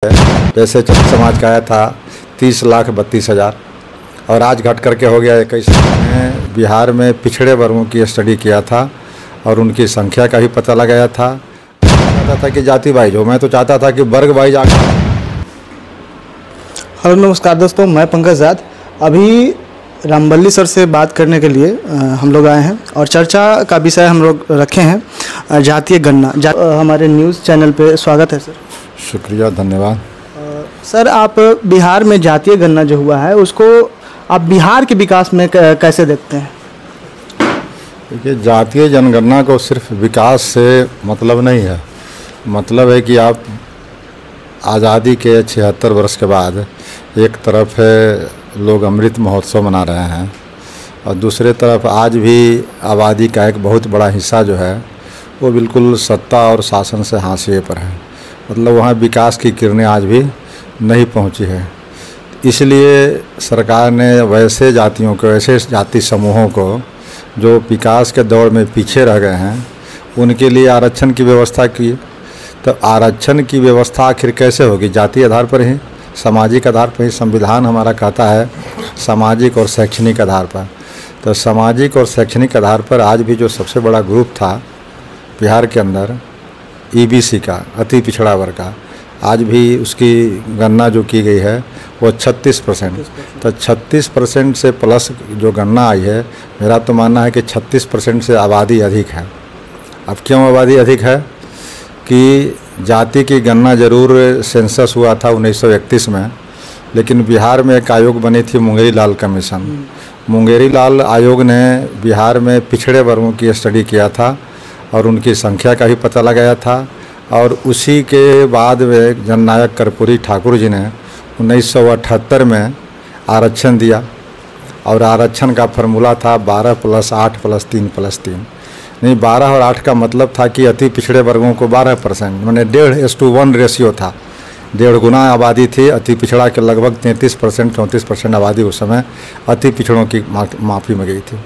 जैसे चंद समाज का आया था 30,32,000 और आज घट करके हो गया 21 लाख। में बिहार में पिछड़े वर्गों की स्टडी किया था और उनकी संख्या का भी पता लगाया था। चाहता था कि जाति वाइज हो, मैं तो चाहता था कि वर्ग वाइज आकर। हेलो नमस्कार दोस्तों, मैं पंकज याद। अभी रामबल्ली सर से बात करने के लिए हम लोग आए हैं और चर्चा का विषय हम लोग रखे हैं जातीय गणना। हमारे न्यूज़ चैनल पे स्वागत है सर। शुक्रिया, धन्यवाद। सर, आप बिहार में जातीय गणना जो हुआ है उसको आप बिहार के विकास में कैसे देखते हैं? देखिए, जातीय जनगणना को सिर्फ विकास से मतलब नहीं है। मतलब है कि आप आज़ादी के 76 वर्ष के बाद एक तरफ है लोग अमृत महोत्सव मना रहे हैं और दूसरे तरफ आज भी आबादी का एक बहुत बड़ा हिस्सा जो है वो बिल्कुल सत्ता और शासन से हाशिए पर है। मतलब वहाँ विकास की किरणें आज भी नहीं पहुँची है। इसलिए सरकार ने वैसे जातियों को, ऐसे जाति समूहों को जो विकास के दौर में पीछे रह गए हैं उनके लिए आरक्षण की व्यवस्था की। तो आरक्षण की व्यवस्था आखिर कैसे होगी? जातीय आधार पर ही, सामाजिक आधार पर ही। संविधान हमारा कहता है सामाजिक और शैक्षणिक आधार पर। तो सामाजिक और शैक्षणिक आधार पर आज भी जो सबसे बड़ा ग्रुप था बिहार के अंदर ईबीसी का, अति पिछड़ा वर्ग का, आज भी उसकी गणना जो की गई है वो 36%। तो 36% से प्लस जो गणना आई है, मेरा तो मानना है कि 36% से आबादी अधिक है। अब क्यों आबादी अधिक है कि जाति की गणना जरूर सेंसस हुआ था 1931 में, लेकिन बिहार में एक आयोग बनी थी मुंगेरी लाल कमीशन। मुंगेरी लाल आयोग ने बिहार में पिछड़े वर्गों की स्टडी किया था और उनकी संख्या का भी पता लगाया था। और उसी के बाद में जननायक कर्पूरी ठाकुर जी ने 1978 में आरक्षण दिया और आरक्षण का फार्मूला था 12+8+3+3। नहीं, 12 और 8 का मतलब था कि अति पिछड़े वर्गों को 12%, माने 1.5:1 रेशियो था। 1.5 गुना आबादी थी। अति पिछड़ा के लगभग 33% आबादी उस समय अति पिछड़ों की माफी में गई थी।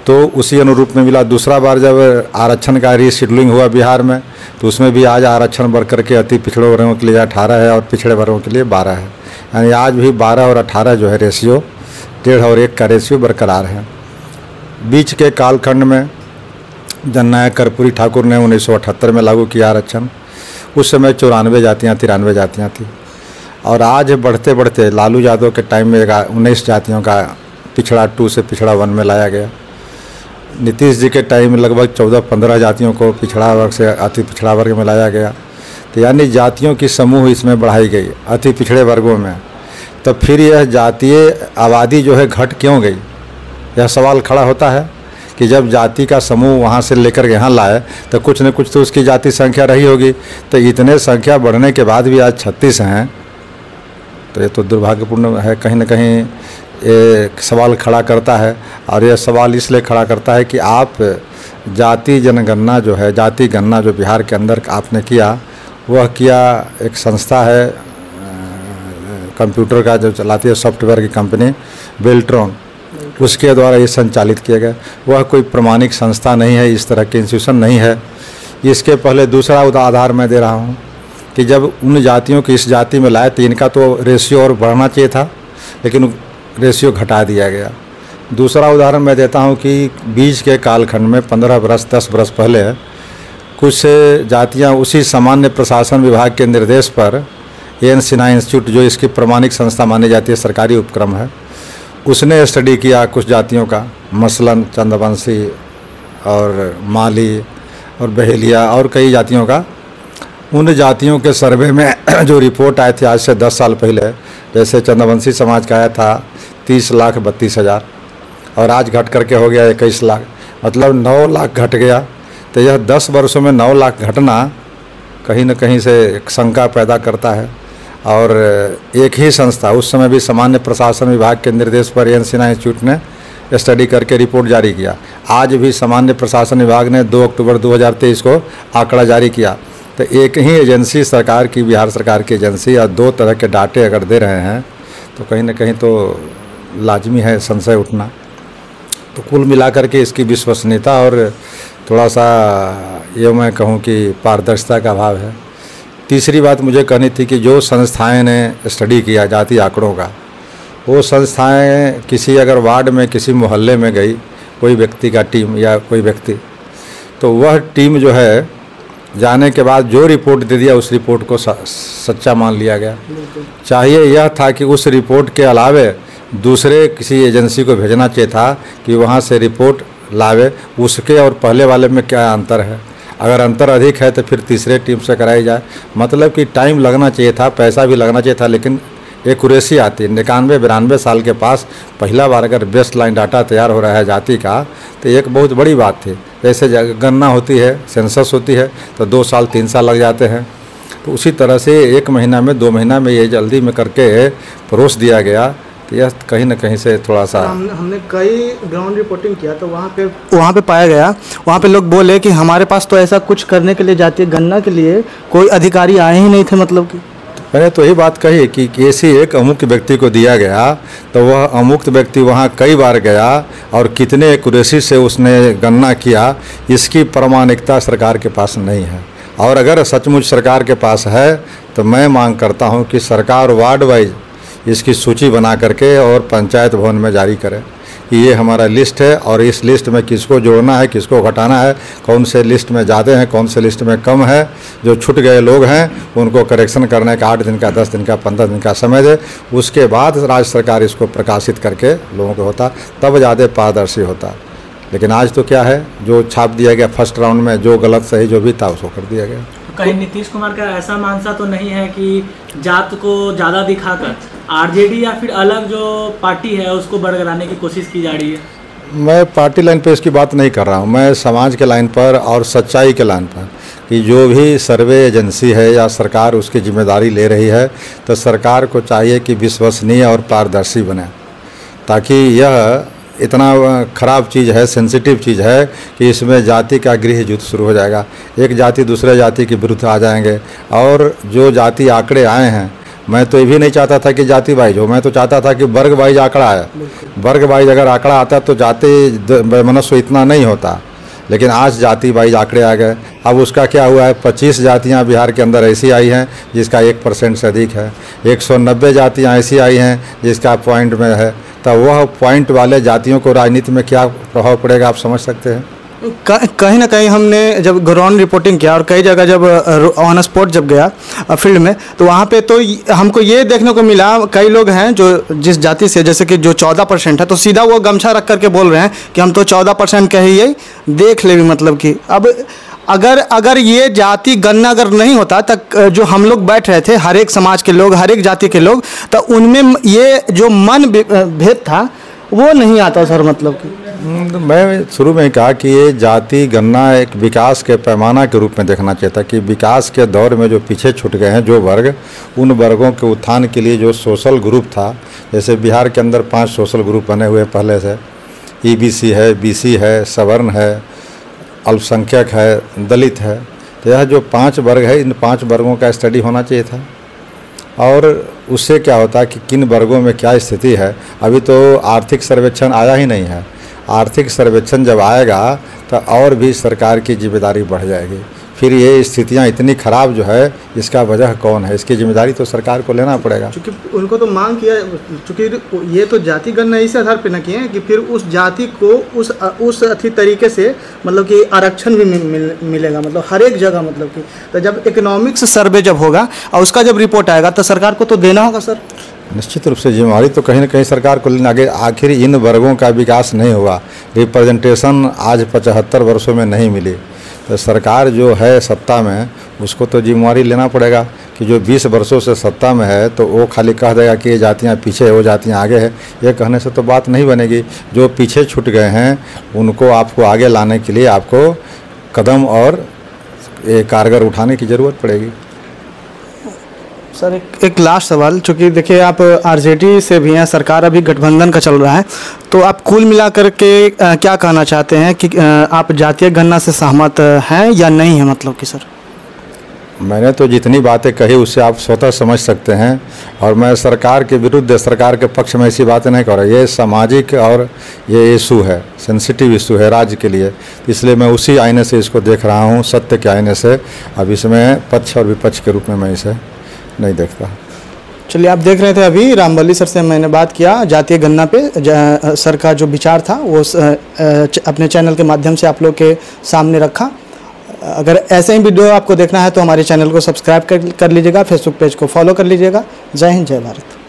तो उसी अनुरूप में मिला। दूसरा बार जब आरक्षण का रीशेड्यूलिंग हुआ बिहार में, तो उसमें भी आज आरक्षण बढ़ करके अति पिछड़े वर्गों के लिए 18 है और पिछड़े वर्गों के लिए 12 है। यानी आज भी 12 और 18 जो है रेशियो, 1.5 और 1 का रेशियो बरकरार है। बीच के कालखंड में जननायक कर्पूरी ठाकुर ने 1978 में लागू किया आरक्षण। उस समय 94 जातियाँ, 93 जातियाँ थी। और आज बढ़ते बढ़ते लालू यादव के टाइम में 19 जातियों का पिछड़ा 2 से पिछड़ा 1 में लाया गया। नीतीश जी के टाइम में लगभग 14-15 जातियों को पिछड़ा वर्ग से अति पिछड़ा वर्ग में लाया गया। तो यानी जातियों की समूह इसमें बढ़ाई गई अति पिछड़े वर्गों में। तो फिर यह जातीय आबादी जो है घट क्यों गई? यह सवाल खड़ा होता है कि जब जाति का समूह वहाँ से लेकर यहाँ लाए तो कुछ न कुछ तो उसकी जाति संख्या रही होगी। तो इतने संख्या बढ़ने के बाद भी आज 36 हैं, तो ये तो दुर्भाग्यपूर्ण है। कहीं न कहीं एक सवाल खड़ा करता है। और यह सवाल इसलिए खड़ा करता है कि आप जाति जनगणना जो है, जाति गणना जो बिहार के अंदर आपने किया, वह किया एक संस्था है कंप्यूटर का जो चलाती है सॉफ्टवेयर की कंपनी बेल्ट्रॉन, उसके द्वारा ये संचालित किया गया। वह कोई प्रमाणिक संस्था नहीं है, इस तरह की इंस्टीट्यूशन नहीं है। इसके पहले दूसरा आधार मैं दे रहा हूँ कि जब उन जातियों को इस जाति में लाए तो इनका तो रेशियो और बढ़ना चाहिए था, लेकिन रेशियो घटा दिया गया। दूसरा उदाहरण मैं देता हूँ कि बीच के कालखंड में 15 वर्ष 10 वर्ष पहले कुछ जातियाँ उसी सामान्य प्रशासन विभाग के निर्देश पर एन सिन्हा इंस्टीट्यूट, जो इसकी प्रमाणिक संस्था मानी जाती है, सरकारी उपक्रम है, उसने स्टडी किया कुछ जातियों का, मसलन चंदवंशी और माली और बहेलिया और कई जातियों का। उन जातियों के सर्वे में जो रिपोर्ट आए थे आज से 10 साल पहले, जैसे चंदवंशी समाज का आया था 30,32,000 और आज घट करके हो गया 21 लाख, मतलब 9 लाख घट गया। तो यह 10 वर्षों में 9 लाख घटना कहीं न कहीं से एक शंका पैदा करता है। और एक ही संस्था, उस समय भी सामान्य प्रशासन विभाग के निर्देश पर एन सिन्हा इंस्टीट्यूट ने स्टडी करके रिपोर्ट जारी किया। आज भी सामान्य प्रशासन विभाग ने 2 अक्टूबर 2023 को आंकड़ा जारी किया। तो एक ही एजेंसी, सरकार की, बिहार सरकार की एजेंसी, या 2 तरह के डाटे अगर दे रहे हैं तो कहीं न कहीं तो लाजमी है संशय उठना। तो कुल मिलाकर के इसकी विश्वसनीयता और थोड़ा सा ये मैं कहूँ कि पारदर्शिता का अभाव है। तीसरी बात मुझे कहनी थी कि जो संस्थाएं ने स्टडी किया जाति आंकड़ों का, वो संस्थाएं किसी अगर वार्ड में किसी मोहल्ले में गई कोई व्यक्ति का टीम या कोई व्यक्ति, तो वह टीम जो है जाने के बाद जो रिपोर्ट दे दिया उस रिपोर्ट को सच्चा मान लिया गया। चाहिए यह था कि उस रिपोर्ट के अलावे दूसरे किसी एजेंसी को भेजना चाहिए था कि वहाँ से रिपोर्ट लावे, उसके और पहले वाले में क्या अंतर है। अगर अंतर अधिक है तो फिर तीसरे टीम से कराई जाए। मतलब कि टाइम लगना चाहिए था, पैसा भी लगना चाहिए था, लेकिन एक्यूरेसी आती है। 91-92 साल के पास पहला बार अगर बेस्ट लाइन डाटा तैयार हो रहा है जाति का, तो एक बहुत बड़ी बात थी। जैसे गणना होती है, सेंसस होती है, तो 2 साल 3 साल लग जाते हैं, तो उसी तरह से 1 महीना में 2 महीना में ये जल्दी में करके परोस दिया गया। तो यह कहीं ना कहीं से थोड़ा सा हमने कई ग्राउंड रिपोर्टिंग किया तो वहाँ पे पाया गया, वहाँ पे लोग बोले कि हमारे पास तो ऐसा कुछ करने के लिए जातीय गणना के लिए कोई अधिकारी आए ही नहीं थे। मतलब कि मैंने तो यही बात कही कि कैसे एक अमुक्त व्यक्ति को दिया गया, तो वह अमुक्त व्यक्ति वहाँ कई बार गया और कितने एक्यूरेसी से उसने गणना किया, इसकी प्रामाणिकता सरकार के पास नहीं है। और अगर सचमुच सरकार के पास है तो मैं मांग करता हूँ कि सरकार वार्ड वाइज इसकी सूची बना करके और पंचायत भवन में जारी करे कि ये हमारा लिस्ट है और इस लिस्ट में किसको जोड़ना है, किसको घटाना है, कौन से लिस्ट में ज़्यादा हैं, कौन से लिस्ट में कम है। जो छूट गए लोग हैं उनको करेक्शन करने का 8 दिन का, 10 दिन का, 15 दिन का समय दे। उसके बाद राज्य सरकार इसको प्रकाशित करके लोगों को होता, तब ज़्यादा पारदर्शी होता। लेकिन आज तो क्या है, जो छाप दिया गया फर्स्ट राउंड में, जो गलत सही जो भी था उसको कर दिया गया। कहीं नीतीश कुमार का ऐसा मानसा तो नहीं है कि जात को ज़्यादा दिखाकर आरजेडी या फिर अलग जो पार्टी है उसको बरकराने की कोशिश की जा रही है? मैं पार्टी लाइन पे इसकी बात नहीं कर रहा हूँ, मैं समाज के लाइन पर और सच्चाई के लाइन पर कि जो भी सर्वे एजेंसी है या सरकार उसकी जिम्मेदारी ले रही है, तो सरकार को चाहिए कि विश्वसनीय और पारदर्शी बने, ताकि यह इतना ख़राब चीज़ है, सेंसिटिव चीज़ है कि इसमें जाति का गृह युद्ध शुरू हो जाएगा। एक जाति दूसरे जाति के विरुद्ध आ जाएंगे। और जो जाति आंकड़े आए हैं, मैं तो ये भी नहीं चाहता था कि जाति वाइज हो, मैं तो चाहता था कि वर्ग वाइज आंकड़ा आए। वर्ग वाइज अगर आंकड़ा आता तो जाति मनुष्य इतना नहीं होता, लेकिन आज जाति वाइज आंकड़े आ गए। अब उसका क्या हुआ है, 25 जातियाँ बिहार के अंदर ऐसी आई हैं जिसका 1% से अधिक है, 190 जातियाँ ऐसी आई हैं जिसका पॉइंट में है। तो वह पॉइंट वाले जातियों को राजनीति में क्या प्रभाव पड़ेगा, आप समझ सकते हैं। कहीं ना कहीं हमने जब ग्राउंड रिपोर्टिंग किया और कई जगह जब ऑन स्पॉट जब गया फील्ड में, तो वहाँ पे तो हमको ये देखने को मिला, कई लोग हैं जो जिस जाति से, जैसे कि जो 14% है, तो सीधा वो गमछा रख करके बोल रहे हैं कि हम तो 14% के ही देख ले भी। मतलब कि अब अगर ये जाति गणना अगर नहीं होता तक जो हम लोग बैठ रहे थे, हर एक समाज के लोग, हर एक जाति के लोग, तो उनमें ये जो मन भेद था वो नहीं आता सर। मतलब कि मैं शुरू में कहा कि ये जाति गणना एक विकास के पैमाना के रूप में देखना चाहिए था कि विकास के दौर में जो पीछे छूट गए हैं जो वर्ग, उन वर्गों के उत्थान के लिए जो सोशल ग्रुप था, जैसे बिहार के अंदर 5 सोशल ग्रुप बने हुए पहले से, ईबीसी है, बीसी है, सवर्ण है, अल्पसंख्यक है, दलित है। तो यह जो 5 वर्ग है, इन 5 वर्गों का स्टडी होना चाहिए था। और उससे क्या होता है कि किन वर्गों में क्या स्थिति है। अभी तो आर्थिक सर्वेक्षण आया ही नहीं है। आर्थिक सर्वेक्षण जब आएगा तो और भी सरकार की जिम्मेदारी बढ़ जाएगी। फिर ये स्थितियाँ इतनी ख़राब जो है, इसका वजह कौन है, इसकी जिम्मेदारी तो सरकार को लेना पड़ेगा। क्योंकि उनको तो मांग किया, चूँकि ये तो जाति गणना इस आधार पे न किए हैं कि फिर उस जाति को उस अच्छी तरीके से मतलब कि आरक्षण भी मिलेगा, मतलब हर एक जगह। मतलब कि तो जब इकोनॉमिक्स सर्वे जब होगा और उसका जब रिपोर्ट आएगा तो सरकार को तो देना होगा सर। निश्चित रूप से जिम्मेवारी तो कहीं ना कहीं सरकार को लेना। आगे आखिर इन वर्गों का विकास नहीं हुआ, रिप्रेजेंटेशन आज 75 वर्षों में नहीं मिली, तो सरकार जो है सत्ता में उसको तो जिम्मेवारी लेना पड़ेगा कि जो 20 वर्षों से सत्ता में है तो वो खाली कह देगा कि ये जातियाँ पीछे है, वो जातियाँ आगे है। ये कहने से तो बात नहीं बनेगी। जो पीछे छूट गए हैं उनको आपको आगे लाने के लिए आपको कदम और कारगर उठाने की ज़रूरत पड़ेगी। सर एक लास्ट सवाल, चूँकि देखिए आप आरजेडी से भी हैं, सरकार अभी गठबंधन का चल रहा है, तो आप कुल मिलाकर के क्या कहना चाहते हैं कि आप जातीय गणना से सहमत हैं या नहीं है? मतलब कि सर मैंने तो जितनी बातें कही उससे आप स्वतः समझ सकते हैं, और मैं सरकार के विरुद्ध, सरकार के पक्ष में ऐसी बातें नहीं कर रहा। ये सामाजिक और ये इशू है, सेंसिटिव इशू है राज्य के लिए, इसलिए मैं उसी आईने से इसको देख रहा हूँ, सत्य के आईने से। अब इसमें पक्ष और विपक्ष के रूप में मैं इसे नहीं देखता। चलिए, आप देख रहे थे अभी रामबली सर से मैंने बात किया जातीय गणना पे। सर का जो विचार था वो अपने चैनल के माध्यम से आप लोग के सामने रखा। अगर ऐसे ही वीडियो आपको देखना है तो हमारे चैनल को सब्सक्राइब कर लीजिएगा, फेसबुक पेज को फॉलो कर लीजिएगा। जय हिंद, जय भारत।